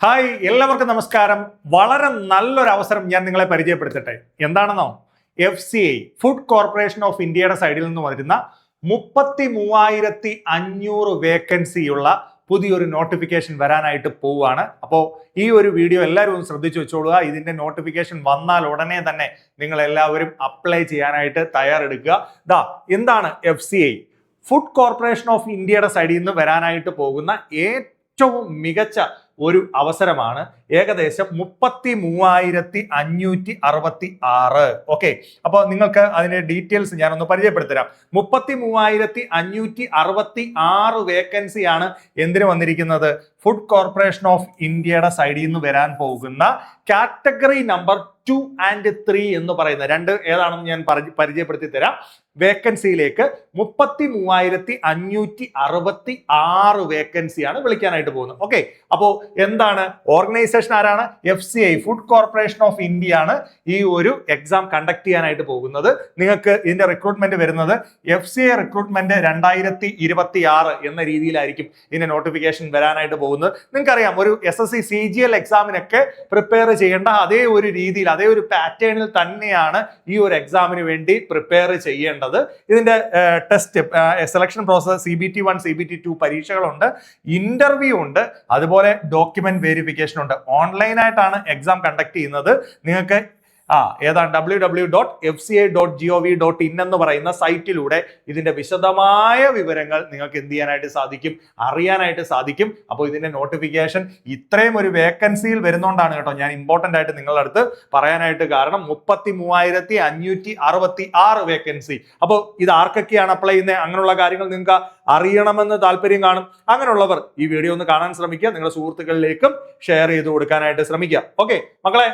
Hi, എല്ലാവർക്കും നമസ്കാരം. വളരെ നല്ലൊരു അവസരം ഞാൻ നിങ്ങളെ പരിചയപ്പെടുത്തട്ടെ. എന്താണെന്നോ, FCI ഫുഡ് കോർപ്പറേഷൻ ഓഫ് ഇന്ത്യയുടെ സൈഡിൽ നിന്ന് വരുന്ന 33,500 വേക്കൻസിയുള്ള പുതിയൊരു നോട്ടിഫിക്കേഷൻ വരാനായിട്ട് പോവുകയാണ്. അപ്പോൾ ഈ ഒരു വീഡിയോ എല്ലാവരും ഒന്ന് ശ്രദ്ധിച്ചു വെച്ചോളുക. ഇതിന്റെ നോട്ടിഫിക്കേഷൻ വന്നാൽ ഉടനെ തന്നെ നിങ്ങൾ എല്ലാവരും അപ്ലൈ ചെയ്യാനായിട്ട് തയ്യാറെടുക്കുക. എന്താണ് FCI? ഫുഡ് കോർപ്പറേഷൻ ഓഫ് ഇന്ത്യയുടെ സൈഡിൽ നിന്ന് വരാനായിട്ട് പോകുന്ന ഏറ്റവും മികച്ച ഒരു അവസരമാണ്. ഏകദേശം 33,566. ഓക്കെ, അപ്പോൾ നിങ്ങൾക്ക് അതിന്റെ ഡീറ്റെയിൽസ് ഞാനൊന്ന് പരിചയപ്പെടുത്തരാം. 33,566 വേക്കൻസിയാണ് എന്തിനു വന്നിരിക്കുന്നത്? ഫുഡ് കോർപ്പറേഷൻ ഓഫ് ഇന്ത്യയുടെ സൈഡിൽ നിന്ന് വരാൻ പോകുന്ന കാറ്റഗറി നമ്പർ 2 and 3 എന്ന് പറയുന്ന രണ്ട് ഏതാണെന്ന് ഞാൻ പരിചയപ്പെടുത്തി തരാം. വേക്കൻസിയിലേക്ക് 33,566 വേക്കൻസിയാണ് വിളിക്കാനായിട്ട് പോകുന്നത്. ഓക്കെ, അപ്പോൾ എന്താണ് ഓർഗനൈസേഷൻ? ആരാണ്? FCI food corporation of India ആണ് ഈ ഒരു എക്സാം കണ്ടക്ട് ചെയ്യാനായിട്ട് പോകുന്നത്. നിങ്ങൾക്ക് ഇതിന്റെ റിക്രൂട്ട്മെന്റ് വരുന്നത് FCI റിക്രൂട്ട്മെന്റ് 2026 എന്ന രീതിയിലായിരിക്കും ഇതിന്റെ നോട്ടിഫിക്കേഷൻ വരാനായിട്ട് പോകുന്നത്. നിങ്ങൾക്കറിയാം, ഒരു SSC CGL എക്സാമിനൊക്കെ പ്രിപ്പയർ ചെയ്യേണ്ട അതേ ഒരു രീതിയിൽ, അതേ ഒരു പാറ്റേണിൽ തന്നെയാണ് ഈ ഒരു എക്സാമിന് വേണ്ടി പ്രിപ്പയർ ചെയ്യേണ്ടത്. ഇതിന്റെ test selection process CBT1 CBT2 പരീക്ഷകളുണ്ട്, ഇന്റർവ്യൂ ഉണ്ട്, അതുപോലെ ഡോക്യുമെന്റ് വെരിഫിക്കേഷൻ ഉണ്ട്. ഓൺലൈനായിട്ടാണ് എക്സാം കണ്ടക്ട് ചെയ്യുന്നത്. നിങ്ങൾക്ക് ഏതാണ് www.fci.gov.in എന്ന് പറയുന്ന സൈറ്റിലൂടെ ഇതിന്റെ വിശദമായ വിവരങ്ങൾ നിങ്ങൾക്ക് എന്ത് ചെയ്യാനായിട്ട് സാധിക്കും, അറിയാനായിട്ട് സാധിക്കും. അപ്പോൾ ഇതിന്റെ നോട്ടിഫിക്കേഷൻ ഇത്രയും ഒരു വേക്കൻസിയിൽ വരുന്നോണ്ടാണ് കേട്ടോ ഞാൻ ഇമ്പോർട്ടന്റ് ആയിട്ട് നിങ്ങളുടെ അടുത്ത് പറയാനായിട്ട് കാരണം. 33,566 വേക്കൻസി. അപ്പോൾ ഇത് ആർക്കൊക്കെയാണ് അപ്ലൈ ചെയ്യുന്നത്, അങ്ങനെയുള്ള കാര്യങ്ങൾ നിങ്ങൾക്ക് അറിയണമെന്ന് താല്പര്യം കാണും. അങ്ങനെയുള്ളവർ ഈ വീഡിയോ ഒന്ന് കാണാൻ ശ്രമിക്കുക, നിങ്ങളുടെ സുഹൃത്തുക്കളിലേക്കും ഷെയർ ചെയ്ത് കൊടുക്കാനായിട്ട് ശ്രമിക്കുക. ഓക്കെ മക്കളെ,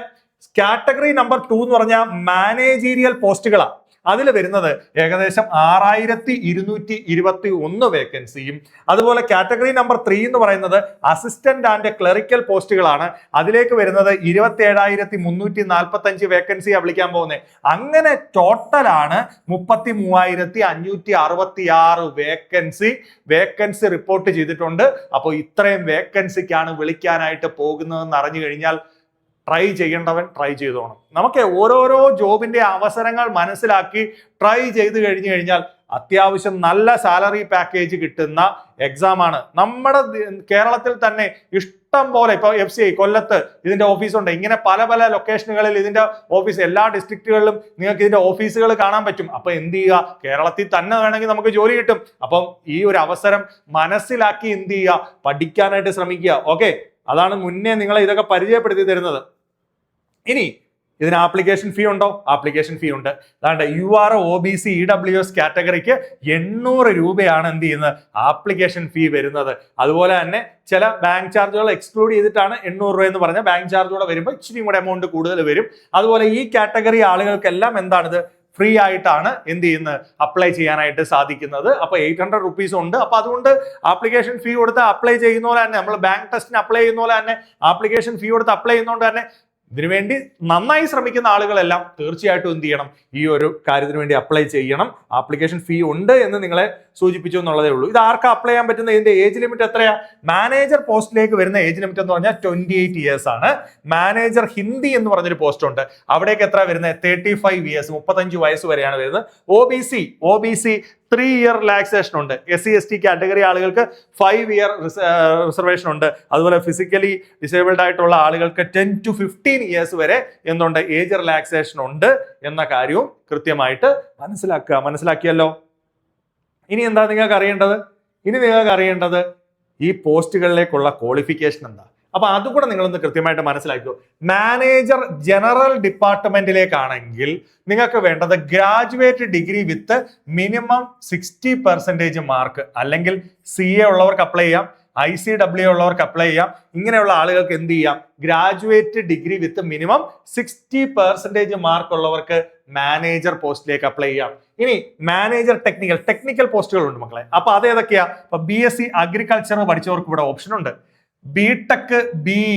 കാറ്റഗറി നമ്പർ 2 എന്ന് പറഞ്ഞാൽ മാനേജീരിയൽ പോസ്റ്റുകളാണ്. അതിൽ വരുന്നത് ഏകദേശം 6,221 വേക്കൻസിയും, അതുപോലെ കാറ്റഗറി നമ്പർ 3 എന്ന് പറയുന്നത് അസിസ്റ്റന്റ് ആൻഡ് ക്ലറിക്കൽ പോസ്റ്റുകളാണ്. അതിലേക്ക് വരുന്നത് 27,345 വേക്കൻസിയാണ് വിളിക്കാൻ പോകുന്നത്. അങ്ങനെ ടോട്ടലാണ് 33,566 വേക്കൻസി റിപ്പോർട്ട് ചെയ്തിട്ടുണ്ട്. അപ്പോൾ ഇത്രയും വേക്കൻസിക്കാണ് വിളിക്കാനായിട്ട് പോകുന്നതെന്ന് അറിഞ്ഞു കഴിഞ്ഞാൽ ട്രൈ ചെയ്യേണ്ടവൻ ട്രൈ ചെയ്തോണം. നമുക്ക് ഓരോരോ ജോബിന്റെ അവസരങ്ങൾ മനസ്സിലാക്കി ട്രൈ ചെയ്ത് കഴിഞ്ഞു കഴിഞ്ഞാൽ അത്യാവശ്യം നല്ല സാലറി പാക്കേജ് കിട്ടുന്ന എക്സാം ആണ്. നമ്മുടെ കേരളത്തിൽ തന്നെ ഇഷ്ടം പോലെ, ഇപ്പൊ FCI കൊല്ലത്ത് ഇതിന്റെ ഓഫീസുണ്ട്. ഇങ്ങനെ പല പല ലൊക്കേഷനുകളിൽ ഇതിന്റെ ഓഫീസ്, എല്ലാ ഡിസ്ട്രിക്റ്റുകളിലും നിങ്ങൾക്ക് ഇതിന്റെ ഓഫീസുകൾ കാണാൻ പറ്റും. അപ്പൊ എന്ത് ചെയ്യുക, കേരളത്തിൽ തന്നെ വേണമെങ്കിൽ നമുക്ക് ജോലി കിട്ടും. അപ്പം ഈ ഒരു അവസരം മനസ്സിലാക്കി എന്ത് ചെയ്യുക, പഠിക്കാനായിട്ട് ശ്രമിക്കുക. ഓക്കെ, അതാണ് മുന്നേ നിങ്ങളെ ഇതൊക്കെ പരിചയപ്പെടുത്തി തരുന്നത്. ഇനി ഇതിന് ആപ്ലിക്കേഷൻ ഫീ ഉണ്ടോ? ആപ്ലിക്കേഷൻ ഫീ ഉണ്ട്. അതാണ്ട് UR OBC EWS കാറ്റഗറിക്ക് 800 രൂപയാണ് എന്ത് ചെയ്യുന്നത്, ആപ്ലിക്കേഷൻ ഫീ വരുന്നത്. അതുപോലെ തന്നെ ചില ബാങ്ക് ചാർജുകൾ എക്സ്ക്ലൂഡ് ചെയ്തിട്ടാണ് 800 രൂപ എന്ന് പറഞ്ഞാൽ ബാങ്ക് ചാർജുകൂടെ വരുമ്പോൾ ഇച്ചിരി കൂടെ എമൗണ്ട് കൂടുതൽ വരും. അതുപോലെ ഈ കാറ്റഗറി ആളുകൾക്കെല്ലാം എന്താണിത്, ഫ്രീ ആയിട്ടാണ് എന്ത് ചെയ്യുന്നത്, അപ്ലൈ ചെയ്യാനായിട്ട് സാധിക്കുന്നത്. അപ്പൊ 800 റുപ്പീസ് ഉണ്ട്. അപ്പൊ അതുകൊണ്ട് ആപ്ലിക്കേഷൻ ഫീ കൊടുത്ത് അപ്ലൈ ചെയ്യുന്ന പോലെ തന്നെ, നമ്മൾ ബാങ്ക് ടെസ്റ്റിന് അപ്ലൈ ചെയ്യുന്ന പോലെ തന്നെ ആപ്ലിക്കേഷൻ ഫീ കൊടുത്ത് അപ്ലൈ ചെയ്യുന്നതുകൊണ്ട് തന്നെ ഇതിനുവേണ്ടി നന്നായി ശ്രമിക്കുന്ന ആളുകളെല്ലാം തീർച്ചയായിട്ടും എന്ത് ചെയ്യണം, ഈ ഒരു കാര്യത്തിന് വേണ്ടി അപ്ലൈ ചെയ്യണം. ആപ്ലിക്കേഷൻ ഫീ ഉണ്ട് എന്ന് നിങ്ങളെ സൂചിപ്പിച്ചു എന്നുള്ളതേ ഉള്ളൂ. ഇത് ആർക്ക് അപ്ലൈ ചെയ്യാൻ പറ്റുന്ന, ഇതിന്റെ ഏജ് ലിമിറ്റ് എത്രയാ? മാനേജർ പോസ്റ്റിലേക്ക് വരുന്ന ഏജ് ലിമിറ്റ് എന്ന് പറഞ്ഞാൽ 28 ഇയേഴ്സ് ആണ്. മാനേജർ ഹിന്ദി എന്ന് പറഞ്ഞൊരു പോസ്റ്റ് ഉണ്ട്, അവിടേക്ക് എത്ര വരുന്നത്? 35 ഇയേഴ്സ്, 35 വയസ്സ് വരെയാണ് വരുന്നത്. OBC 3 ഇയർ റിലാക്സേഷൻ ഉണ്ട്. SC ST കാറ്റഗറി ആളുകൾക്ക് 5 ഇയർ റിസർവേഷൻ ഉണ്ട്. അതുപോലെ ഫിസിക്കലി ഡിസേബിൾഡ് ആയിട്ടുള്ള ആളുകൾക്ക് 10 to 15 ഇയേഴ്സ് വരെ എന്തുണ്ട്, ഏജ് റിലാക്സേഷൻ ഉണ്ട് എന്ന കാര്യവും കൃത്യമായിട്ട് മനസ്സിലാക്കിയല്ലോ. ഇനി എന്താ നിങ്ങൾക്ക് അറിയേണ്ടത്? ഈ പോസ്റ്റുകളിലേക്കുള്ള ക്വാളിഫിക്കേഷൻ എന്താ? അപ്പൊ അതുകൂടെ നിങ്ങളൊന്ന് കൃത്യമായിട്ട് മനസ്സിലാക്കിയോ. മാനേജർ ജനറൽ ഡിപ്പാർട്ട്മെന്റിലേക്കാണെങ്കിൽ നിങ്ങൾക്ക് വേണ്ടത് graduate degree with minimum 60% mark, അല്ലെങ്കിൽ CA ഉള്ളവർക്ക് അപ്ലൈ ചെയ്യാം, ICW ഉള്ളവർക്ക് അപ്ലൈ ചെയ്യാം. ഇങ്ങനെയുള്ള ആളുകൾക്ക് എന്ത് ചെയ്യാം, graduate degree with minimum 60% mark ഉള്ളവർക്ക് മാനേജർ പോസ്റ്റിലേക്ക് അപ്ലൈ ചെയ്യാം. ഇനി മാനേജർ ടെക്നിക്കൽ പോസ്റ്റുകൾ ഉണ്ട് മക്കളെ. അപ്പൊ അത് ഏതൊക്കെയാ? BSc അഗ്രികൾച്ചർ പഠിച്ചവർക്ക് ഇവിടെ ഓപ്ഷൻ ഉണ്ട്. BTech, BE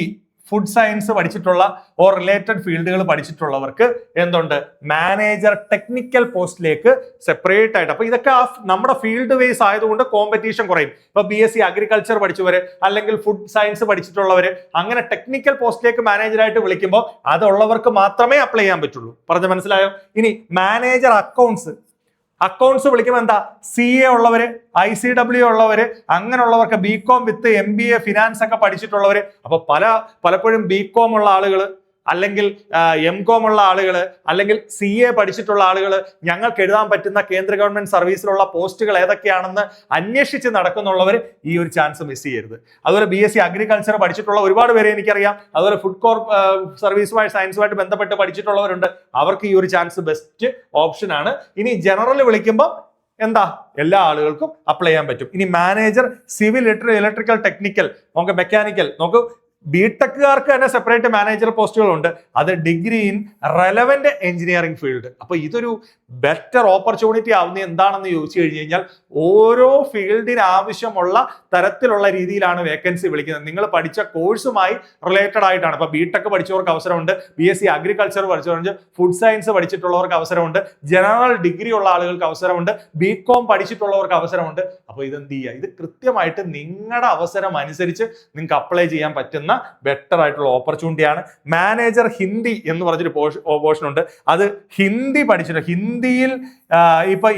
ഫുഡ് സയൻസ് പഠിച്ചിട്ടുള്ള ഓർ റിലേറ്റഡ് ഫീൽഡുകൾ പഠിച്ചിട്ടുള്ളവർക്ക് എന്തുണ്ട്, മാനേജർ ടെക്നിക്കൽ പോസ്റ്റിലേക്ക് സെപ്പറേറ്റ് ആയിട്ട്. അപ്പൊ ഇതൊക്കെ നമ്മുടെ ഫീൽഡ് ബേസ് ആയതുകൊണ്ട് കോമ്പറ്റീഷൻ കുറയും. ഇപ്പൊ BSc അഗ്രികൾച്ചർ പഠിച്ചവര് അല്ലെങ്കിൽ ഫുഡ് സയൻസ് പഠിച്ചിട്ടുള്ളവര് അങ്ങനെ ടെക്നിക്കൽ പോസ്റ്റിലേക്ക് മാനേജറായിട്ട് വിളിക്കുമ്പോൾ അതുള്ളവർക്ക് മാത്രമേ അപ്ലൈ ചെയ്യാൻ പറ്റുള്ളൂ. പറഞ്ഞ മനസ്സിലായോ? ഇനി മാനേജർ അക്കൗണ്ട്സ് വിളിക്കുമ്പോൾ എന്താ, CA ഉള്ളവര്, ICW ഉള്ളവര്, അങ്ങനെയുള്ളവർക്ക് BCom വിത്ത് MBA ഫിനാൻസ് ഒക്കെ പഠിച്ചിട്ടുള്ളവര്. അപ്പൊ പലപ്പോഴും BCom ഉള്ള ആളുകൾ അല്ലെങ്കിൽ MCom ഉള്ള ആളുകൾ അല്ലെങ്കിൽ CA പഠിച്ചിട്ടുള്ള ആളുകൾ ഞങ്ങൾക്ക് എഴുതാൻ പറ്റുന്ന കേന്ദ്ര ഗവൺമെന്റ് സർവീസിലുള്ള പോസ്റ്റുകൾ ഏതൊക്കെയാണെന്ന് അന്വേഷിച്ച് നടക്കുന്നുള്ളവർ ഈ ഒരു ചാൻസ് മിസ് ചെയ്യരുത്. അതുപോലെ BSc അഗ്രികൾച്ചർ പഠിച്ചിട്ടുള്ള ഒരുപാട് പേരെ എനിക്കറിയാം. അതുപോലെ ഫുഡ് സർവീസുമായി സയൻസുമായിട്ട് ബന്ധപ്പെട്ട് പഠിച്ചിട്ടുള്ളവരുണ്ട്. അവർക്ക് ഈ ഒരു ചാൻസ് ബെസ്റ്റ് ഓപ്ഷൻ ആണ്. ഇനി ജനറൽ വിളിക്കുമ്പോൾ എന്താ, എല്ലാ ആളുകൾക്കും അപ്ലൈ ചെയ്യാൻ പറ്റും. ഇനി മാനേജർ സിവിൽ, ഇലക്ട്രിക്കൽ, ടെക്നിക്കൽ, നമുക്ക് മെക്കാനിക്കൽ, നമുക്ക് ബിടെക്കുകാർക്ക് തന്നെ സെപ്പറേറ്റ് മാനേജർ പോസ്റ്റുകളുണ്ട്. അത് degree in relevant engineering field. അപ്പൊ ഇതൊരു ബെറ്റർ ഓപ്പർച്യൂണിറ്റി ആവുന്നത് എന്താണെന്ന് ചോദിച്ചു കഴിഞ്ഞാൽ ഓരോ ഫീൽഡിന് ആവശ്യമുള്ള തരത്തിലുള്ള രീതിയിലാണ് വേക്കൻസി വിളിക്കുന്നത്. നിങ്ങൾ പഠിച്ച കോഴ്സുമായി റിലേറ്റഡ് ആയിട്ടാണ്. ഇപ്പൊ ബിടെക് പഠിച്ചവർക്ക് അവസരമുണ്ട്, BSc അഗ്രികൾച്ചർ പഠിച്ചവരുണ്ട്, ഫുഡ് സയൻസ് പഠിച്ചിട്ടുള്ളവർക്ക് അവസരമുണ്ട്, ജനറൽ ഡിഗ്രി ഉള്ള ആളുകൾക്ക് അവസരമുണ്ട്, BCom പഠിച്ചിട്ടുള്ളവർക്ക് അവസരമുണ്ട്. അപ്പൊ ഇതെന്ത് ചെയ്യുക, ഇത് കൃത്യമായിട്ട് നിങ്ങളുടെ അവസരം അനുസരിച്ച് നിങ്ങൾക്ക് അപ്ലൈ ചെയ്യാൻ പറ്റുന്ന ബെറ്റർ ആയിട്ടുള്ള ഓപ്പർച്യൂണിറ്റിയാണ്. മാനേജർ ഹിന്ദി എന്ന് പറഞ്ഞൊരു പോർഷൻ ഉണ്ട്. അത് ഹിന്ദി പഠിച്ചിട്ട്, ഹിന്ദിയിൽ ഇപ്പൊ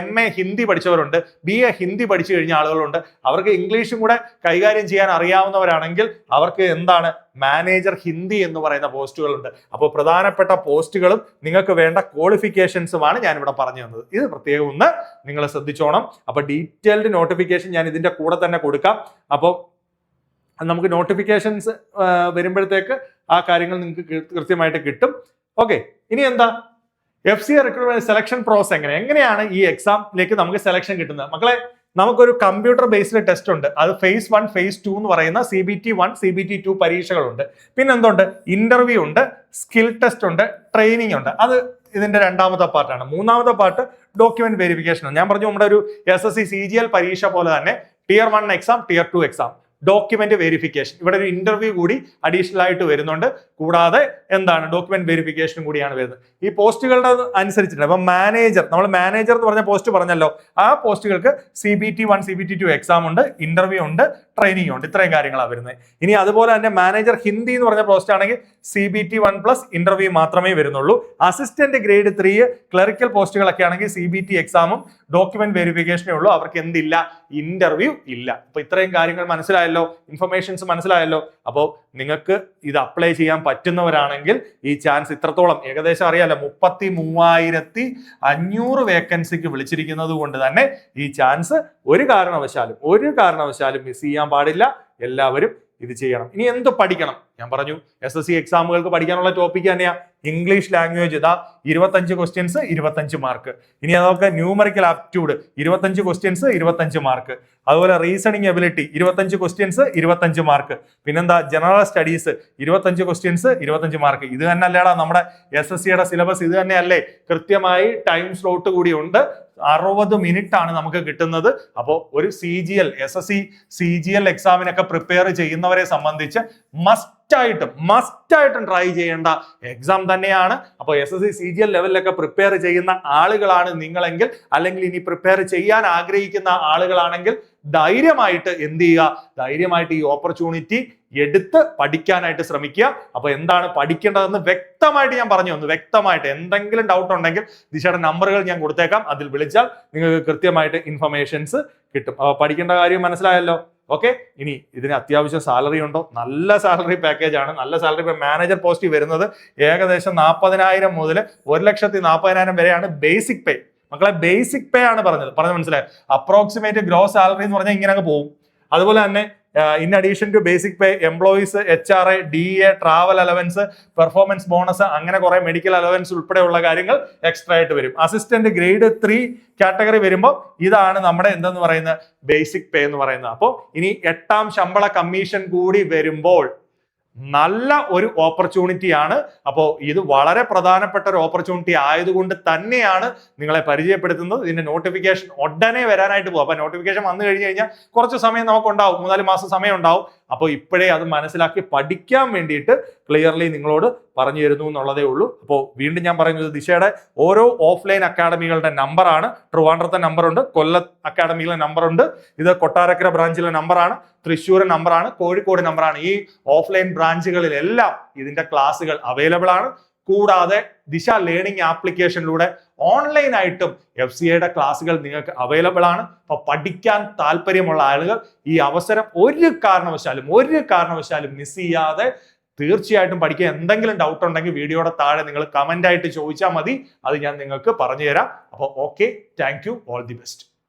MA ഹിന്ദി പഠിച്ചവരുണ്ട്, BA ഹിന്ദി പഠിച്ചു കഴിഞ്ഞ ആളുകളുണ്ട്. അവർക്ക് ഇംഗ്ലീഷും കൂടെ കൈകാര്യം ചെയ്യാൻ അറിയാവുന്നവരാണെങ്കിൽ അവർക്ക് എന്താണ്, മാനേജർ ഹിന്ദി എന്ന് പറയുന്ന പോസ്റ്റുകളുണ്ട്. അപ്പോൾ പ്രധാനപ്പെട്ട പോസ്റ്റുകളും നിങ്ങൾക്ക് വേണ്ട ക്വാളിഫിക്കേഷൻസുമാണ് ഞാനിവിടെ പറഞ്ഞു തന്നത്. ഇത് പ്രത്യേകം ഒന്ന് നിങ്ങൾ ശ്രദ്ധിച്ചോണം. അപ്പൊ ഡീറ്റെയിൽഡ് നോട്ടിഫിക്കേഷൻ ഞാൻ ഇതിന്റെ കൂടെ തന്നെ കൊടുക്കാം. അപ്പോൾ നമുക്ക് നോട്ടിഫിക്കേഷൻസ് വരുമ്പോഴത്തേക്ക് ആ കാര്യങ്ങൾ നിങ്ങൾക്ക് കൃത്യമായിട്ട് കിട്ടും. ഓക്കെ, ഇനി എന്താ FCA റിക്രൂട്ട്മെന്റ് സെലക്ഷൻ പ്രോസസ് എങ്ങനെയാണ് ഈ എക്സാമിലേക്ക് നമുക്ക് സെലക്ഷൻ കിട്ടുന്നത്? മക്കളെ, നമുക്കൊരു കമ്പ്യൂട്ടർ ബേസ്ഡ് ടെസ്റ്റ് ഉണ്ട്. അത് phase 1 phase 2 എന്ന് പറയുന്ന CBT 1 CBT 2 പരീക്ഷകളുണ്ട്. പിന്നെ എന്തുണ്ട്, ഇന്റർവ്യൂ ഉണ്ട്, സ്കിൽ ടെസ്റ്റ് ഉണ്ട്, ട്രെയിനിങ് ഉണ്ട്. അത് ഇതിന്റെ രണ്ടാമത്തെ പാർട്ടാണ്. മൂന്നാമത്തെ പാർട്ട് ഡോക്യുമെന്റ് വെരിഫിക്കേഷൻ ആണ്. ഞാൻ പറഞ്ഞു നമ്മുടെ ഒരു SSC CGL പരീക്ഷ പോലെ തന്നെ Tier 1 exam, Tier 2 exam, document verification. ഇവിടെ ഒരു ഇന്റർവ്യൂ കൂടി അഡീഷണൽ ആയിട്ട് വരുന്നുണ്ട്. കൂടാതെ എന്താണ്, ഡോക്യുമെന്റ് വെരിഫിക്കേഷനും കൂടിയാണ് വരുന്നത്. ഈ പോസ്റ്റുകളുടെ അനുസരിച്ചിട്ട് അപ്പൊ നമ്മൾ മാനേജർ എന്ന് പറഞ്ഞ പോസ്റ്റ് പറഞ്ഞല്ലോ, ആ പോസ്റ്റുകൾക്ക് CBT 1 CBT 2 എക്സാം ഉണ്ട്, ഇന്റർവ്യൂ ഉണ്ട്, ട്രെയിനിങ് ഉണ്ട്. ഇത്രയും കാര്യങ്ങളാണ് വരുന്നത്. ഇനി അതുപോലെ തന്നെ മാനേജർ ഹിന്ദി എന്ന് പറഞ്ഞ പോസ്റ്റ് ആണെങ്കിൽ CBT 1+ ഇന്റർവ്യൂ മാത്രമേ വരുന്നുള്ളൂ. അസിസ്റ്റന്റ് ഗ്രേഡ് 3 ക്ലറിക്കൽ പോസ്റ്റുകളൊക്കെ ആണെങ്കിൽ CBT എക്സാമും ഡോക്യുമെന്റ് വെരിഫിക്കേഷനേ ഉള്ളൂ. അവർക്ക് എന്തില്ല, ഇന്റർവ്യൂ ഇല്ല. അപ്പൊ ഇത്രയും കാര്യങ്ങൾ മനസ്സിലായല്ലോ, ഇൻഫർമേഷൻസ് മനസ്സിലായല്ലോ. അപ്പോൾ നിങ്ങൾക്ക് ഇത് അപ്ലൈ ചെയ്യാൻ പറ്റുന്നവരാണെങ്കിൽ ഈ ചാൻസ് ഇത്രത്തോളം, ഏകദേശം അറിയാലോ 33,500 വേക്കൻസിക്ക് വിളിച്ചിരിക്കുന്നത് കൊണ്ട് തന്നെ ഈ ചാൻസ് ഒരു കാരണവശാലും മിസ് ചെയ്യാൻ പാടില്ല. എല്ലാവരും ഇത് ചെയ്യണം. ഇനി എന്ത് പഠിക്കണം? ഞാൻ പറഞ്ഞു SSC എക്സാമുകൾക്ക് പഠിക്കാനുള്ള ടോപ്പിക് തന്നെയാ ഇംഗ്ലീഷ് ലാംഗ്വേജ്. ഇതാ 25 ക്വസ്റ്റ്യൻസ് 25 മാർക്ക്. ഇനി അതൊക്കെ ന്യൂമറിക്കൽ ആപ്റ്റിറ്റ്യൂഡ് 25 ക്വസ്റ്റ്യൻസ് 25 മാർക്ക്. അതുപോലെ റീസണിങ് എബിലിറ്റി 25 ക്വസ്റ്റ്യൻസ് 25 മാർക്ക്. പിന്നെന്താ, ജനറൽ സ്റ്റഡീസ് 25 ക്വസ്റ്റ്യൻസ് 25 മാർക്ക്. ഇത് തന്നെ അല്ലേടാ നമ്മുടെ SSCയുടെ സിലബസ്, ഇത് തന്നെയല്ലേ? കൃത്യമായി ടൈം സ്ലോട്ട് കൂടി ഉണ്ട്. 60 മിനിറ്റ് ആണ് നമുക്ക് കിട്ടുന്നത്. അപ്പോൾ ഒരു SSC CGL എക്സാമിനൊക്കെ പ്രിപ്പയർ ചെയ്യുന്നവരെ സംബന്ധിച്ച് മസ്റ്റായിട്ടും ട്രൈ ചെയ്യേണ്ട എക്സാം തന്നെയാണ്. അപ്പോൾ SSC CGL ലെവലിലൊക്കെ പ്രിപ്പയർ ചെയ്യുന്ന ആളുകളാണ് നിങ്ങളെങ്കിൽ, അല്ലെങ്കിൽ ഇനി പ്രിപ്പയർ ചെയ്യാൻ ആഗ്രഹിക്കുന്ന ആളുകളാണെങ്കിൽ ധൈര്യമായിട്ട് എന്ത് ചെയ്യുക, ധൈര്യമായിട്ട് ഈ ഓപ്പർച്യൂണിറ്റി എടുത്ത് പഠിക്കാനായിട്ട് ശ്രമിക്കുക. അപ്പൊ എന്താണ് പഠിക്കേണ്ടതെന്ന് വ്യക്തമായിട്ട് ഞാൻ പറഞ്ഞു തന്നു. വ്യക്തമായിട്ട് എന്തെങ്കിലും ഡൗട്ട് ഉണ്ടെങ്കിൽ ദിശയുടെ നമ്പറുകൾ ഞാൻ കൊടുത്തേക്കാം, അതിൽ വിളിച്ചാൽ നിങ്ങൾക്ക് കൃത്യമായിട്ട് ഇൻഫർമേഷൻസ് കിട്ടും. അപ്പൊ പഠിക്കേണ്ട കാര്യം മനസ്സിലായല്ലോ. ഓക്കെ, ഇനി ഇതിന് അത്യാവശ്യം സാലറി ഉണ്ടോ? നല്ല സാലറി പാക്കേജ് ആണ്. നല്ല സാലറി. ഇപ്പൊ മാനേജർ പോസ്റ്റ് വരുന്നത് ഏകദേശം 40,000 മുതൽ 1,40,000 വരെയാണ് ബേസിക് പേ. മക്കളെ, ബേസിക് പേ ആണ് പറഞ്ഞത് മനസ്സിലായോ? അപ്രോക്സിമേറ്റ് ഗ്രോസ് സാലറി എന്ന് പറഞ്ഞാൽ ഇങ്ങനെ അങ്ങ് പോകും. അതുപോലെ തന്നെ in addition to basic pay, employees, HRA, DA, travel allowance, performance bonus, അങ്ങനെ കുറെ മെഡിക്കൽ അലവൻസ് ഉൾപ്പെടെയുള്ള കാര്യങ്ങൾ എക്സ്ട്രാ ആയിട്ട് വരും. അസിസ്റ്റന്റ് ഗ്രേഡ് 3 കാറ്റഗറി വരുമ്പോൾ ഇതാണ് നമ്മുടെ എന്തെന്ന് പറയുന്നത്, ബേസിക് പേ എന്ന് പറയുന്നത്. അപ്പോൾ ഇനി 8ാം ശമ്പള കമ്മീഷൻ കൂടി വരുമ്പോൾ നല്ല ഒരു ഓപ്പർച്യൂണിറ്റിയാണ്. അപ്പോൾ ഇത് വളരെ പ്രധാനപ്പെട്ട ഒരു ഓപ്പർച്യൂണിറ്റി ആയതുകൊണ്ട് തന്നെയാണ് നിങ്ങളെ പരിചയപ്പെടുത്തുന്നത്. ഇതിന്റെ നോട്ടിഫിക്കേഷൻ ഉടനെ വരാനായിട്ട് പോകും. അപ്പൊ നോട്ടിഫിക്കേഷൻ വന്നു കഴിഞ്ഞു കഴിഞ്ഞാൽ കുറച്ച് സമയം നമുക്കുണ്ടാവും, 3-4 മാസം സമയം ഉണ്ടാവും. അപ്പോൾ ഇപ്പോഴേ അത് മനസ്സിലാക്കി പഠിക്കാൻ വേണ്ടിയിട്ട് ക്ലിയർലി നിങ്ങളോട് പറഞ്ഞു തരുന്നു എന്നുള്ളതേ ഉള്ളൂ. അപ്പോൾ വീണ്ടും ഞാൻ പറയുന്നത്, ദിശയുടെ ഓരോ ഓഫ്ലൈൻ അക്കാഡമികളുടെ നമ്പറാണ്. ട്രിവാൻഡ്രത്തെ നമ്പറുണ്ട്, കൊല്ലം അക്കാഡമിയിലെ നമ്പറുണ്ട്, ഇത് കൊട്ടാരക്കര ബ്രാഞ്ചിലെ നമ്പറാണ്, തൃശ്ശൂർ നമ്പറാണ്, കോഴിക്കോട് നമ്പറാണ്. ഈ ഓഫ്ലൈൻ ബ്രാഞ്ചുകളിലെല്ലാം ഇതിന്റെ ക്ലാസ്സുകൾ അവൈലബിൾ ആണ്. കൂടാതെ ദിശ ലേണിംഗ് ആപ്ലിക്കേഷനിലൂടെ ഓൺലൈൻ ആയിട്ടും FCA ക്ലാസ്സുകൾ നിങ്ങൾക്ക് അവൈലബിൾ ആണ്. അപ്പൊ പഠിക്കാൻ താല്പര്യമുള്ള ആളുകൾ ഈ അവസരം ഒരു കാരണവശാലും മിസ് ചെയ്യാതെ തീർച്ചയായിട്ടും പഠിക്കുക. എന്തെങ്കിലും ഡൗട്ട് ഉണ്ടെങ്കിൽ വീഡിയോയുടെ താഴെ നിങ്ങൾ കമന്റ് ആയിട്ട് ചോദിച്ചാൽ മതി, അത് ഞാൻ നിങ്ങൾക്ക് പറഞ്ഞു തരാം. അപ്പോൾ okay, thank you, all the best.